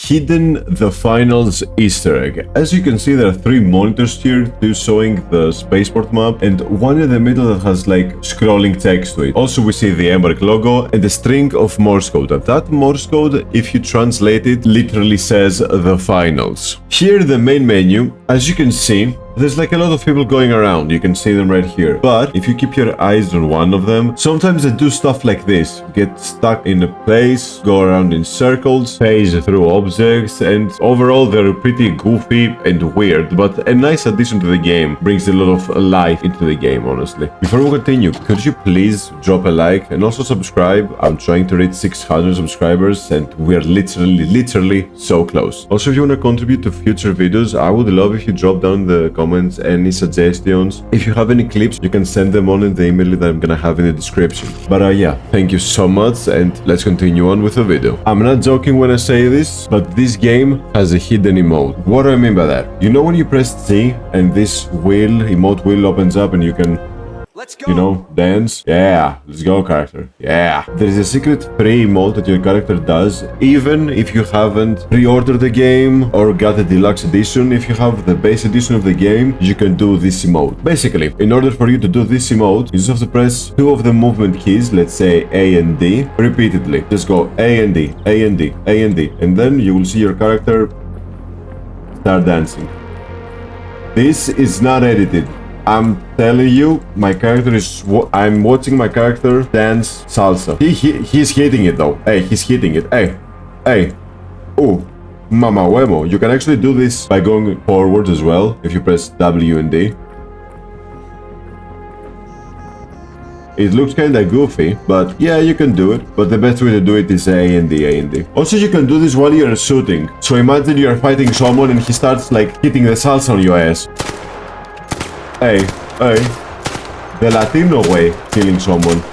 hidden the finals Easter egg. As you can see, there are 3 monitors here, 2 showing the spaceport map and one in the middle that has like scrolling text to it. Also, we see the Embark logo and a string of Morse code. And that Morse code, if you translate it, literally says the finals. Here in the main menu, as you can see, there's like a lot of people going around. You can see them right here. But if you keep your eyes on one of them, sometimes they do stuff like this. Get stuck in a place, go around in circles, phase through objects, and overall they're pretty goofy and weird, but a nice addition to the game. Brings a lot of life into the game, honestly. Before we continue, could you please drop a like and also subscribe? I'm trying to reach 600 subscribers and we're literally so close. Also, if you want to contribute to future videos, I would love if you drop down in the comments any suggestions. If you have any clips, you can send them on in the email that I'm gonna have in the description. But yeah, thank you so much and let's continue on with the video. I'm not joking when I say this, but this game has a hidden emote. What do I mean by that? You know when you press Z and this emote wheel opens up and you can, you know, dance? Yeah, let's go, character. Yeah. There is a secret free emote that your character does, even if you haven't pre-ordered the game or got the deluxe edition. If you have the base edition of the game, you can do this emote. Basically, in order for you to do this emote, you just have to press 2 of the movement keys, let's say A and D, repeatedly. Just go A and D, A and D, A and D, and then you will see your character start dancing. This is not edited. I'm telling you, my character is... I'm watching my character dance salsa. He's hitting it though. Hey, he's hitting it. Hey. Ooh. Mama huevo. You can actually do this by going forward as well, if you press W and D. It looks kinda goofy, but yeah, you can do it. But the best way to do it is A and D, A and D. Also, you can do this while you're shooting. So imagine you're fighting someone and he starts like hitting the salsa on your ass. Hey, the Latino way, killing someone.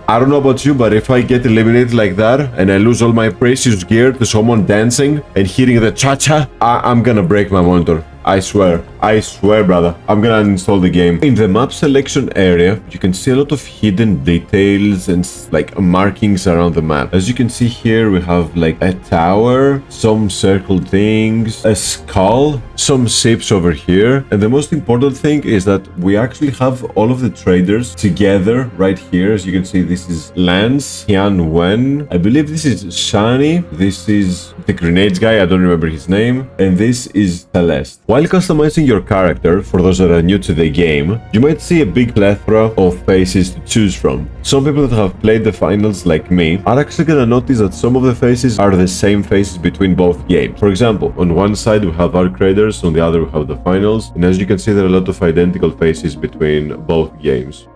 I don't know about you, but if I get eliminated like that and I lose all my precious gear to someone dancing and hitting the cha-cha, I'm gonna break my monitor. I swear, brother. I'm gonna uninstall the game. In the map selection area, you can see a lot of hidden details and like markings around the map. As you can see here, we have like a tower, some circle things, a skull, some ships over here. And the most important thing is that we actually have all of the traders together right here. As you can see, this is Lance, Tian Wen. I believe this is Shani. This is the grenades guy. I don't remember his name. And this is Celeste. While customizing your character, for those that are new to the game, you might see a big plethora of faces to choose from. Some people that have played the finals like me are actually gonna notice that some of the faces are the same faces between both games. For example, on one side we have our creators, on the other we have the finals, and as you can see there are a lot of identical faces between both games.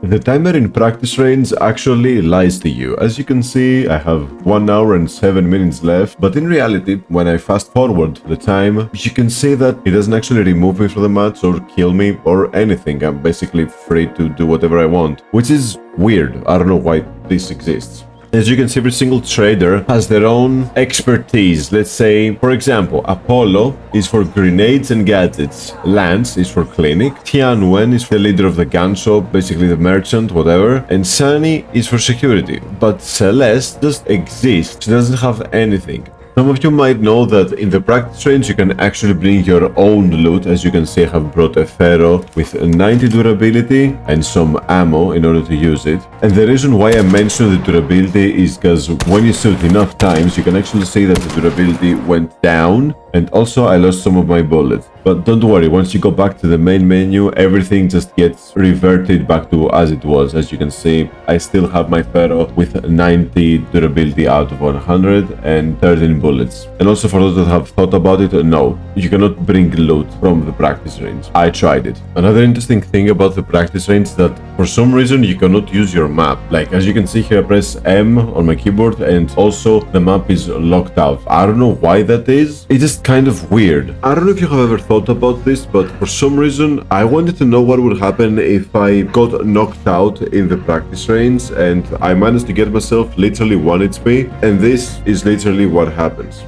The timer in practice range actually lies to you. As you can see, I have 1 hour and 7 minutes left, but in reality, when I fast forward the time, you can see that it doesn't actually remove me from the match or kill me or anything. I'm basically free to do whatever I want, which is weird. I don't know why this exists. As you can see, every single trader has their own expertise. Let's say, for example, Apollo is for grenades and gadgets. Lance is for clinic. Tian Wen is the leader of the gun shop, basically the merchant, whatever. And Sunny is for security. But Celeste just exists. She doesn't have anything. Some of you might know that in the practice range you can actually bring your own loot. As you can see, I have brought a Pharaoh with 90 durability and some ammo in order to use it. And the reason why I mentioned the durability is because when you shoot enough times, you can actually see that the durability went down. And also I lost some of my bullets. But don't worry, once you go back to the main menu, everything just gets reverted back to as it was. As you can see, I still have my Pharaoh with 90 durability out of 100 and 13 bullets. And also for those that have thought about it, no, you cannot bring loot from the practice range. I tried it. Another interesting thing about the practice range is that for some reason you cannot use your map. Like as you can see here, I press M on my keyboard and also the map is locked out. I don't know why that is. It's just kind of weird. I don't know if you have ever thought about this, but for some reason I wanted to know what would happen if I got knocked out in the practice range, and I managed to get myself literally 1 HP, and this is literally what happens.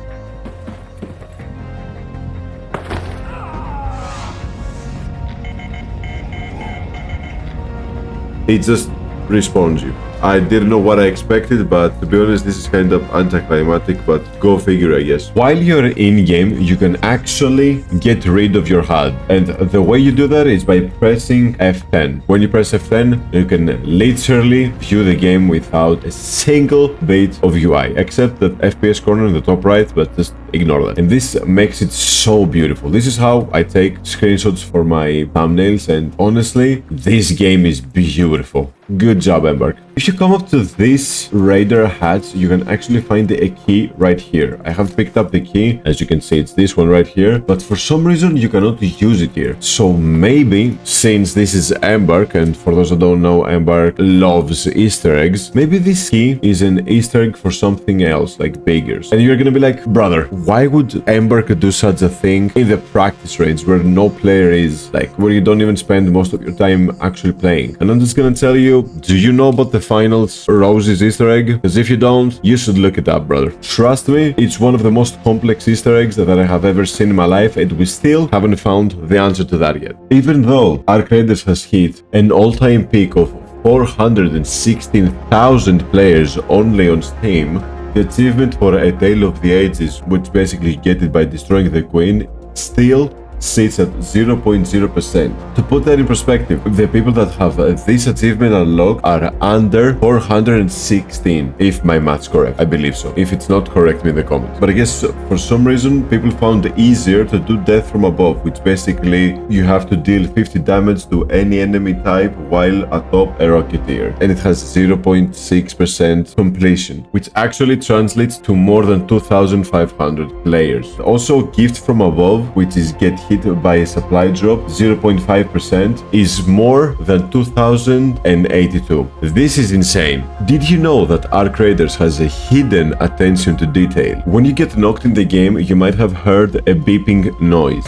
It just respawns you. I didn't know what I expected, but to be honest, this is kind of anticlimactic, but go figure, I guess. While you're in-game, you can actually get rid of your HUD. And the way you do that is by pressing F10. When you press F10, you can literally view the game without a single bit of UI, except that FPS corner in the top right, but just ignore that. And this makes it so beautiful. This is how I take screenshots for my thumbnails, and honestly, this game is beautiful. Good job, Embark. If you come up to this radar hat, you can actually find a key right here. I have picked up the key. As you can see, it's this one right here, but for some reason you cannot use it here. So maybe, since this is Embark, and for those who don't know, Embark loves Easter eggs, maybe this key is an Easter egg for something else, like bigger. And you're gonna be like, brother, why would Embark do such a thing in the practice range where no player is, like, where you don't even spend most of your time actually playing? And I'm just gonna tell you, do you know about the finals Rose's Easter egg? Because if you don't, you should look it up, brother. Trust me, it's one of the most complex Easter eggs that I have ever seen in my life, and we still haven't found the answer to that yet. Even though Arc Raiders has hit an all-time peak of 416,000 players only on Steam, the achievement for A Tale of the Ages, which basically you get it by destroying the Queen, still sits at 0.0%. To put that in perspective, the people that have this achievement unlocked are under 416, if my math's correct. I believe so. If it's not, correct me in the comments. But I guess for some reason, people found it easier to do Death from Above, which basically you have to deal 50 damage to any enemy type while atop a Rocketeer. And it has 0.6% completion, which actually translates to more than 2,500 players. Also, Gift from Above, which is get hit by a supply drop, 0.5%, is more than 2082. This is insane. Did you know that Arc Raiders has a hidden attention to detail? When you get knocked in the game, you might have heard a beeping noise.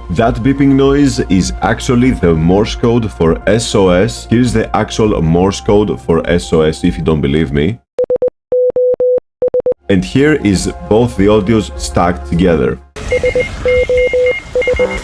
That beeping noise is actually the Morse code for SOS. Here's the actual Morse code for SOS if you don't believe me. And here is both the audios stacked together.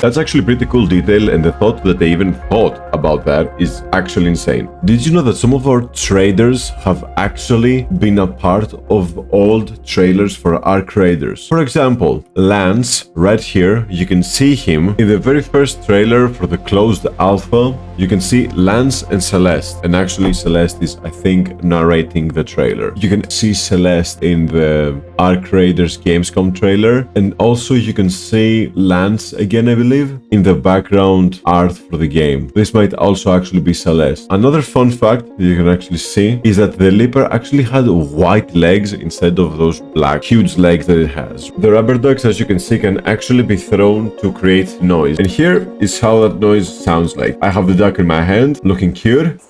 That's actually pretty cool detail, and the thought that they even thought about that is actually insane. Did you know that some of our traders have actually been a part of old trailers for Arc Raiders? For example, Lance, right here, you can see him in the very first trailer for the closed alpha. You can see Lance and Celeste, and actually Celeste is, I think, narrating the trailer. You can see Celeste in the Arc Raiders Gamescom trailer, and also you can see Lance again, I believe, in the background art for the game. This might also actually be Celeste. Another fun fact you can actually see is that the Leaper actually had white legs instead of those black huge legs that it has. The rubber ducks, as you can see, can actually be thrown to create noise. And here is how that noise sounds like. I have the duck in my hand, looking cute.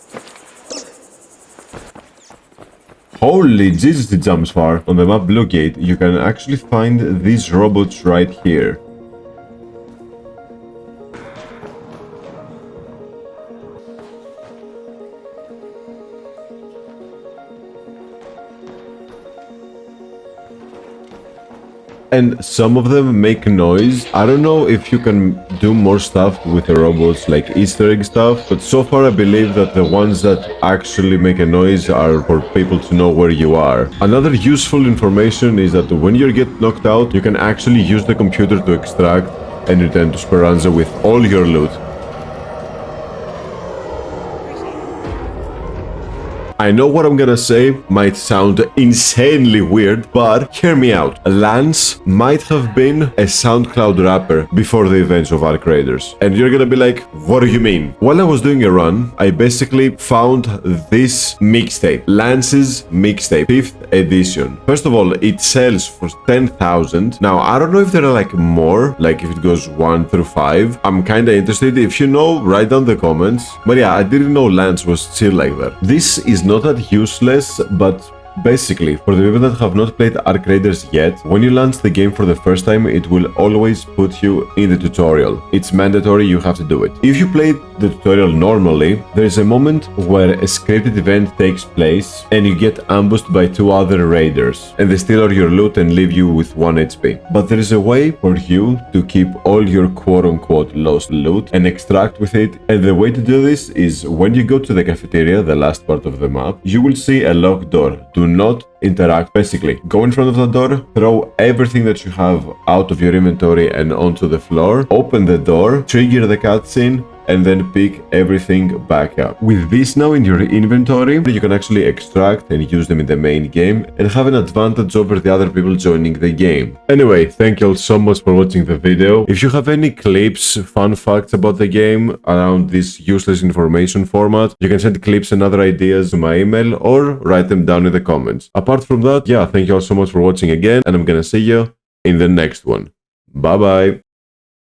Holy Jesus, it jumps far. On the map Bluegate, you can actually find these robots right here. And some of them make noise. I don't know if you can do more stuff with the robots, like Easter egg stuff, but so far I believe that the ones that actually make a noise are for people to know where you are. Another useful information is that when you get knocked out, you can actually use the computer to extract and return to Speranza with all your loot. I know what I'm gonna say might sound insanely weird, but hear me out. Lance might have been a SoundCloud rapper before the events of Arc Raiders. And you're gonna be like, what do you mean? While I was doing a run, I basically found this mixtape, Lance's mixtape, 5th edition. First of all, it sells for 10,000. Now, I don't know if there are like more, like if it goes 1 through 5. I'm kinda interested. If you know, write down the comments. But yeah, I didn't know Lance was still like that. This is not that useless, but Basically, for the people that have not played Arc Raiders yet, when you launch the game for the first time, it will always put you in the tutorial. It's mandatory, you have to do it. If you played the tutorial normally, there is a moment where a scripted event takes place and you get ambushed by 2 other raiders, and they steal all your loot and leave you with 1 HP. But there is a way for you to keep all your quote-unquote lost loot and extract with it, and the way to do this is when you go to the cafeteria, the last part of the map, you will see a locked door. Do not interact. Basically, go in front of the door, throw everything that you have out of your inventory and onto the floor, open the door, trigger the cutscene, and then pick everything back up. With this now in your inventory, you can actually extract and use them in the main game and have an advantage over the other people joining the game. Anyway, thank you all so much for watching the video. If you have any clips, fun facts about the game around this useless information format, you can send clips and other ideas to my email or write them down in the comments. Apart from that, yeah, thank you all so much for watching again, and I'm gonna see you in the next one. Bye bye.